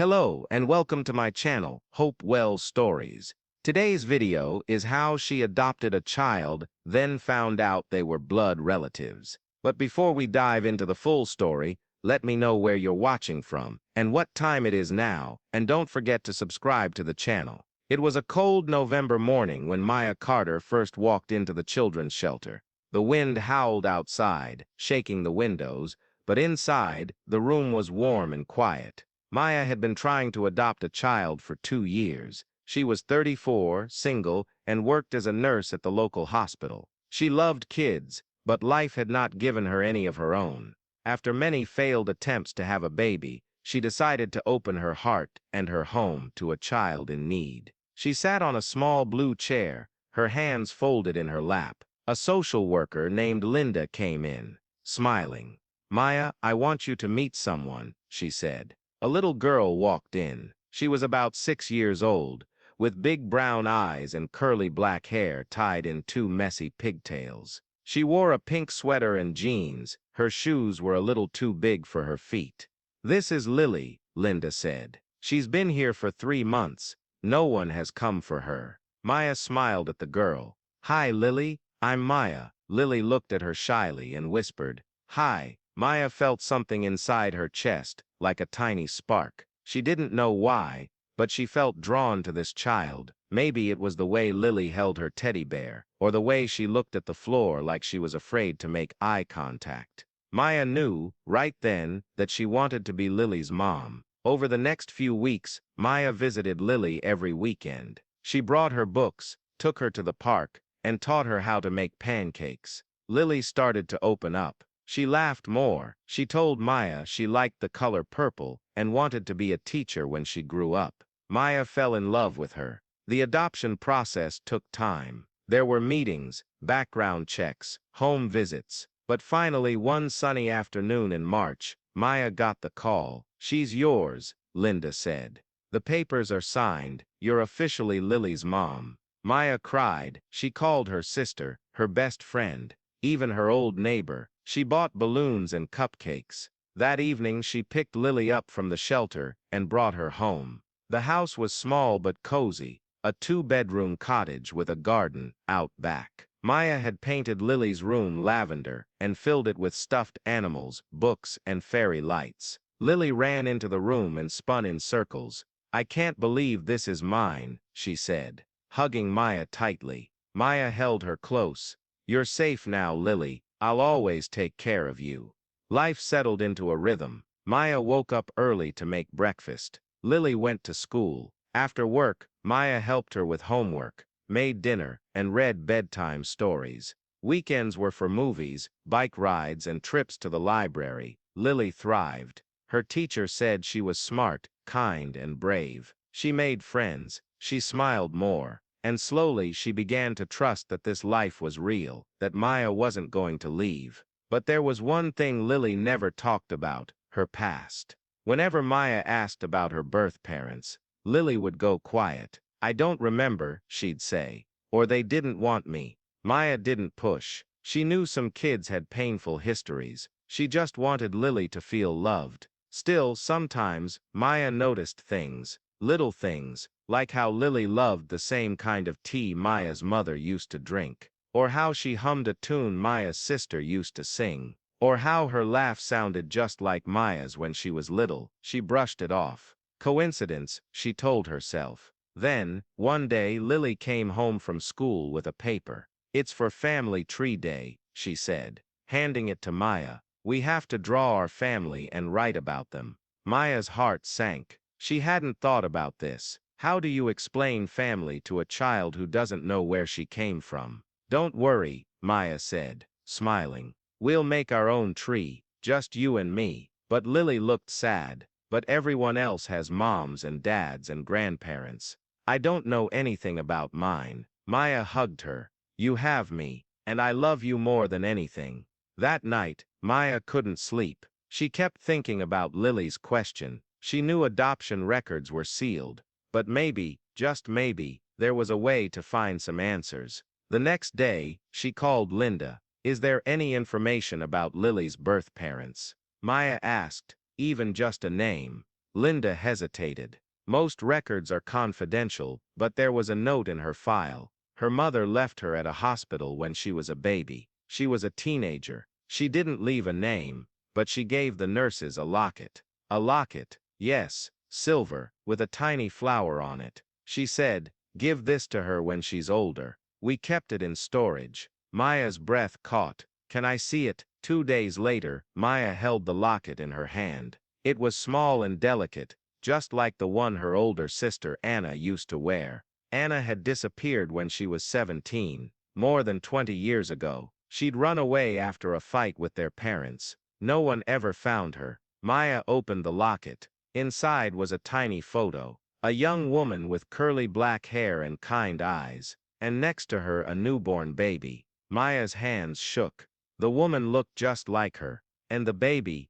Hello and welcome to my channel, Hopewell Stories. Today's video is how she adopted a child, then found out they were blood relatives. But before we dive into the full story, let me know where you're watching from and what time it is now, and don't forget to subscribe to the channel. It was a cold November morning when Maya Carter first walked into the children's shelter. The wind howled outside, shaking the windows, but inside, the room was warm and quiet. Maya had been trying to adopt a child for 2 years. She was 34, single, and worked as a nurse at the local hospital. She loved kids, but life had not given her any of her own. After many failed attempts to have a baby, she decided to open her heart and her home to a child in need. She sat on a small blue chair, her hands folded in her lap. A social worker named Linda came in, smiling. "Maya, I want you to meet someone," she said. A little girl walked in. She was about 6 years old, with big brown eyes and curly black hair tied in 2 messy pigtails. She wore a pink sweater and jeans. Her shoes were a little too big for her feet. "This is Lily," Linda said. "She's been here for 3 months. No one has come for her." Maya smiled at the girl. "Hi, Lily. I'm Maya." Lily looked at her shyly and whispered, "Hi." Maya felt something inside her chest, like a tiny spark. She didn't know why, but she felt drawn to this child. Maybe it was the way Lily held her teddy bear, or the way she looked at the floor like she was afraid to make eye contact. Maya knew, right then, that she wanted to be Lily's mom. Over the next few weeks, Maya visited Lily every weekend. She brought her books, took her to the park, and taught her how to make pancakes. Lily started to open up. She laughed more. She told Maya she liked the color purple and wanted to be a teacher when she grew up. Maya fell in love with her. The adoption process took time. There were meetings, background checks, home visits. But finally, one sunny afternoon in March, Maya got the call. "She's yours," Linda said. "The papers are signed. You're officially Lily's mom." Maya cried. She called her sister, her best friend, even her old neighbor. She bought balloons and cupcakes. That evening she picked Lily up from the shelter and brought her home. The house was small but cozy, a 2-bedroom cottage with a garden out back. Maya had painted Lily's room lavender and filled it with stuffed animals, books, and fairy lights. Lily ran into the room and spun in circles. "I can't believe this is mine," she said, hugging Maya tightly. Maya held her close. "You're safe now, Lily. I'll always take care of you." Life settled into a rhythm. Maya woke up early to make breakfast. Lily went to school. After work, Maya helped her with homework, made dinner, and read bedtime stories. Weekends were for movies, bike rides, and trips to the library. Lily thrived. Her teacher said she was smart, kind, and brave. She made friends. She smiled more. And slowly she began to trust that this life was real, that Maya wasn't going to leave. But there was one thing Lily never talked about, her past. Whenever Maya asked about her birth parents, Lily would go quiet. "I don't remember," she'd say. Or "they didn't want me." Maya didn't push. She knew some kids had painful histories. She just wanted Lily to feel loved. Still, sometimes, Maya noticed things, little things, like how Lily loved the same kind of tea Maya's mother used to drink, or how she hummed a tune Maya's sister used to sing, or how her laugh sounded just like Maya's when she was little. She brushed it off. Coincidence, she told herself. Then, one day, Lily came home from school with a paper. "It's for Family Tree Day," she said, handing it to Maya. "We have to draw our family and write about them." Maya's heart sank. She hadn't thought about this. How do you explain family to a child who doesn't know where she came from? "Don't worry," Maya said, smiling. "We'll make our own tree, just you and me." But Lily looked sad. "But everyone else has moms and dads and grandparents. I don't know anything about mine." Maya hugged her. "You have me, and I love you more than anything." That night, Maya couldn't sleep. She kept thinking about Lily's question. She knew adoption records were sealed. But maybe, just maybe, there was a way to find some answers. The next day, she called Linda. "Is there any information about Lily's birth parents?" Maya asked. "Even just a name?" Linda hesitated. Most records are confidential, but there was a note in her file. Her mother left her at a hospital when she was a baby. She was a teenager. She didn't leave a name, but she gave the nurses a locket. A locket, yes, silver, with a tiny flower on it. She said, "Give this to her when she's older." We kept it in storage. Maya's breath caught. "Can I see it?" 2 days later, Maya held the locket in her hand. It was small and delicate, just like the one her older sister Anna used to wear. Anna had disappeared when she was 17, more than 20 years ago. She'd run away after a fight with their parents. No one ever found her. Maya opened the locket. Inside was a tiny photo. A young woman with curly black hair and kind eyes. And next to her a newborn baby. Maya's hands shook. The woman looked just like her. And the baby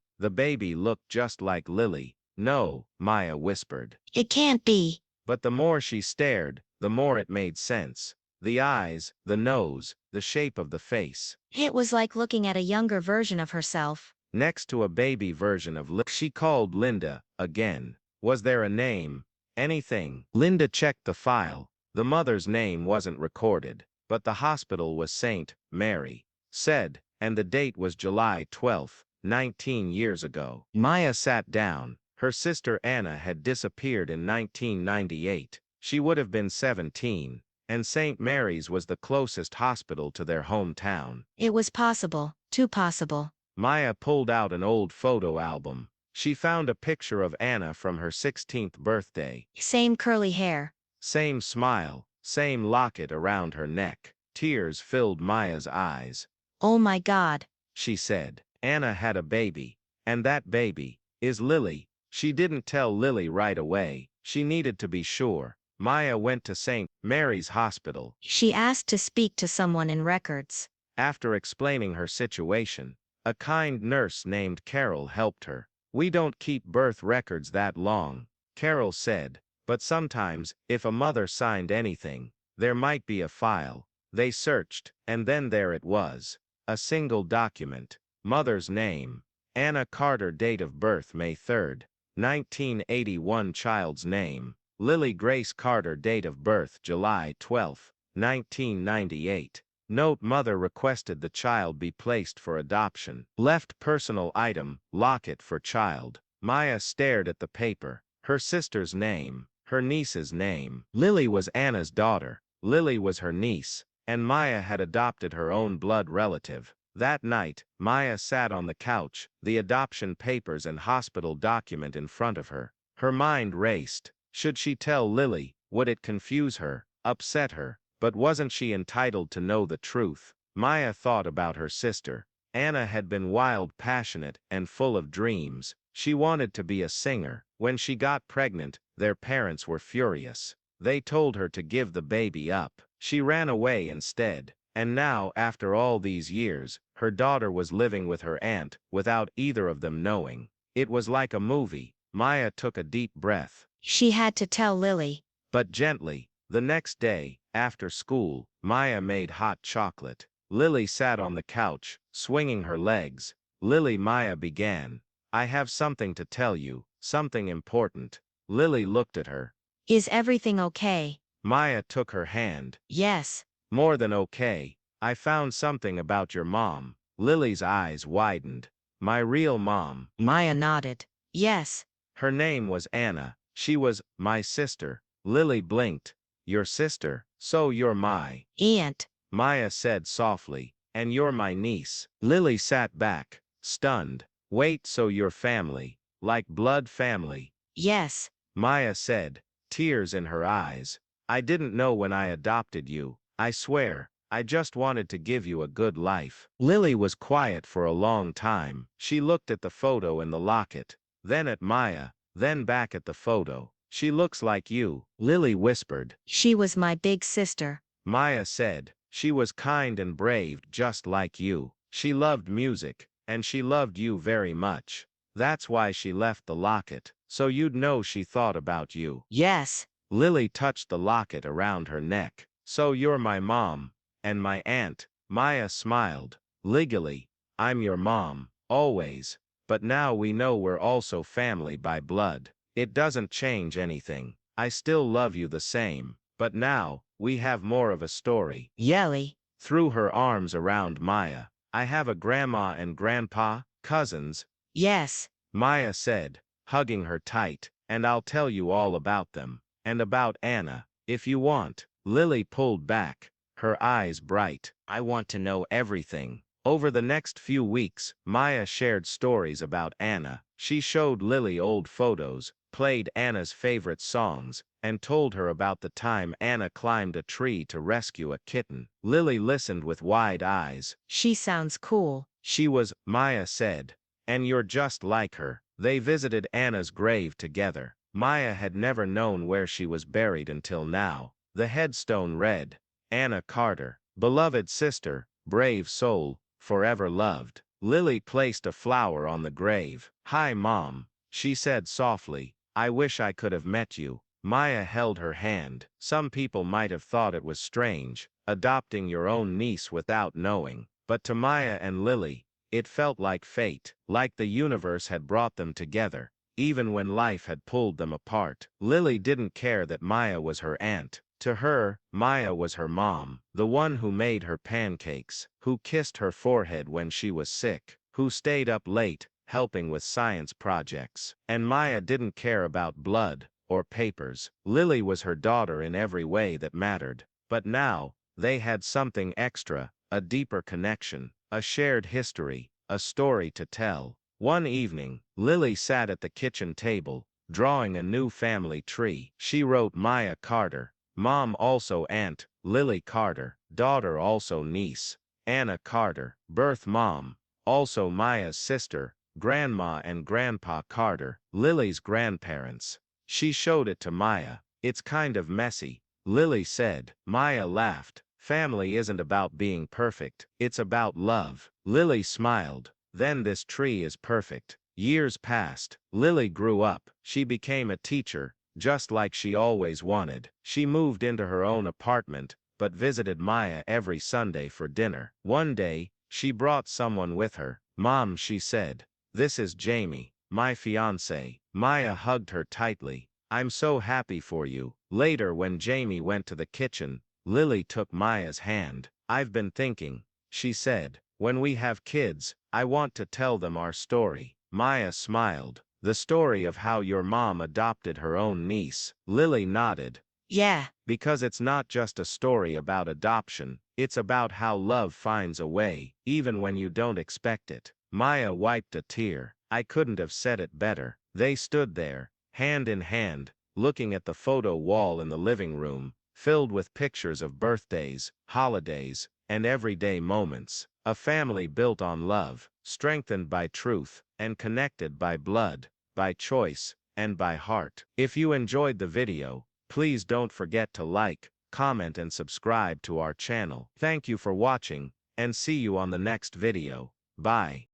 looked just like Lily. "No," Maya whispered. It can't be. But the more she stared, the more it made sense. The eyes, the nose, the shape of the face. It was like looking at a younger version of herself. Next to a baby version of Lily. She called Linda, again. Was there a name? Anything? Linda checked the file. The mother's name wasn't recorded, but the hospital was St. Mary. Said, and the date was July 12th, 19 years ago. Maya sat down. Her sister Anna had disappeared in 1998. She would have been 17, and St. Mary's was the closest hospital to their hometown. It was possible, too possible. Maya pulled out an old photo album. She found a picture of Anna from her 16th birthday. Same curly hair. Same smile, same locket around her neck. Tears filled Maya's eyes. Oh my God. She said, "Anna had a baby, and that baby is Lily." She didn't tell Lily right away. She needed to be sure. Maya went to St. Mary's Hospital. She asked to speak to someone in records. After explaining her situation, a kind nurse named Carol helped her. "We don't keep birth records that long," Carol said, "but sometimes, if a mother signed anything, there might be a file." They searched, and then there it was. A single document. Mother's name. Anna Carter. Date of birth May 3rd, 1981. Child's name. Lily Grace Carter. Date of birth July 12th, 1998. Note: mother requested the child be placed for adoption. Left personal item, locket for child. Maya stared at the paper. Her sister's name. Her niece's name. Lily was Anna's daughter. Lily was her niece. And Maya had adopted her own blood relative. That night, Maya sat on the couch, the adoption papers and hospital document in front of her. Her mind raced. Should she tell Lily? Would it confuse her, upset her? But wasn't she entitled to know the truth? Maya thought about her sister. Anna had been wild, passionate, and full of dreams. She wanted to be a singer. When she got pregnant, their parents were furious. They told her to give the baby up. She ran away instead. And now, after all these years, her daughter was living with her aunt, without either of them knowing. It was like a movie. Maya took a deep breath. She had to tell Lily. But gently. The next day, after school, Maya made hot chocolate. Lily sat on the couch, swinging her legs. "Lily," Maya began, "I have something to tell you, something important." Lily looked at her. Is everything okay? Maya took her hand. Yes. "More than okay. I found something about your mom." Lily's eyes widened. "My real mom?" Maya nodded. Yes. "Her name was Anna. She was my sister." Lily blinked. "Your sister? So you're my Aunt." Maya said softly. "And you're my niece." Lily sat back, stunned. "Wait, so you're family? Like blood family?" Yes. Maya said, tears in her eyes. "I didn't know when I adopted you. I swear, I just wanted to give you a good life." Lily was quiet for a long time. She looked at the photo in the locket, then at Maya, then back at the photo. "She looks like you," Lily whispered. She was my big sister. Maya said, "She was kind and brave just like you. She loved music, and she loved you very much. That's why she left the locket, so you'd know she thought about you." Yes. Lily touched the locket around her neck. "So you're my mom, and my aunt." Maya smiled. "Legally, I'm your mom, always. But now we know we're also family by blood." It doesn't change anything. I still love you the same. But now, we have more of a story. Yelly. Threw her arms around Maya. I have a grandma and grandpa, cousins, Yes. Maya said, hugging her tight, and I'll tell you all about them. And about Anna, if you want. Lily pulled back, her eyes bright. I want to know everything. Over the next few weeks, Maya shared stories about Anna. She showed Lily old photos, played Anna's favorite songs, and told her about the time Anna climbed a tree to rescue a kitten. Lily listened with wide eyes. She sounds cool. She was, Maya said. And you're just like her. They visited Anna's grave together. Maya had never known where she was buried until now. The headstone read, Anna Carter, beloved sister, brave soul, forever loved. Lily placed a flower on the grave. Hi, Mom, she said softly. I wish I could have met you. Maya held her hand. Some people might have thought it was strange, adopting your own niece without knowing. But to Maya and Lily, it felt like fate, like the universe had brought them together, even when life had pulled them apart. Lily didn't care that Maya was her aunt. To her, Maya was her mom, the one who made her pancakes, who kissed her forehead when she was sick, who stayed up late, helping with science projects. And Maya didn't care about blood or papers. Lily was her daughter in every way that mattered. But now, they had something extra, a deeper connection. A shared history, a story to tell. One evening, Lily sat at the kitchen table, drawing a new family tree. She wrote Maya Carter, mom also aunt, Lily Carter, daughter also niece, Anna Carter, birth mom, also Maya's sister, grandma and grandpa Carter, Lily's grandparents. She showed it to Maya. It's kind of messy, Lily said. Maya laughed. Family isn't about being perfect, it's about love. Lily smiled. Then this tree is perfect. Years passed. Lily grew up. She became a teacher, just like she always wanted. She moved into her own apartment, but visited Maya every Sunday for dinner. One day, she brought someone with her. Mom, she said, this is Jamie, my fiance. Maya hugged her tightly. I'm so happy for you. Later, when Jamie went to the kitchen, Lily took Maya's hand. I've been thinking, she said, when we have kids, I want to tell them our story. Maya smiled. The story of how your mom adopted her own niece. Lily nodded. Yeah. Because it's not just a story about adoption, it's about how love finds a way, even when you don't expect it. Maya wiped a tear. I couldn't have said it better. They stood there, hand in hand, looking at the photo wall in the living room, filled with pictures of birthdays, holidays, and everyday moments. A family built on love, strengthened by truth, and connected by blood, by choice, and by heart. If you enjoyed the video, please don't forget to like, comment and subscribe to our channel. Thank you for watching, and see you on the next video. Bye.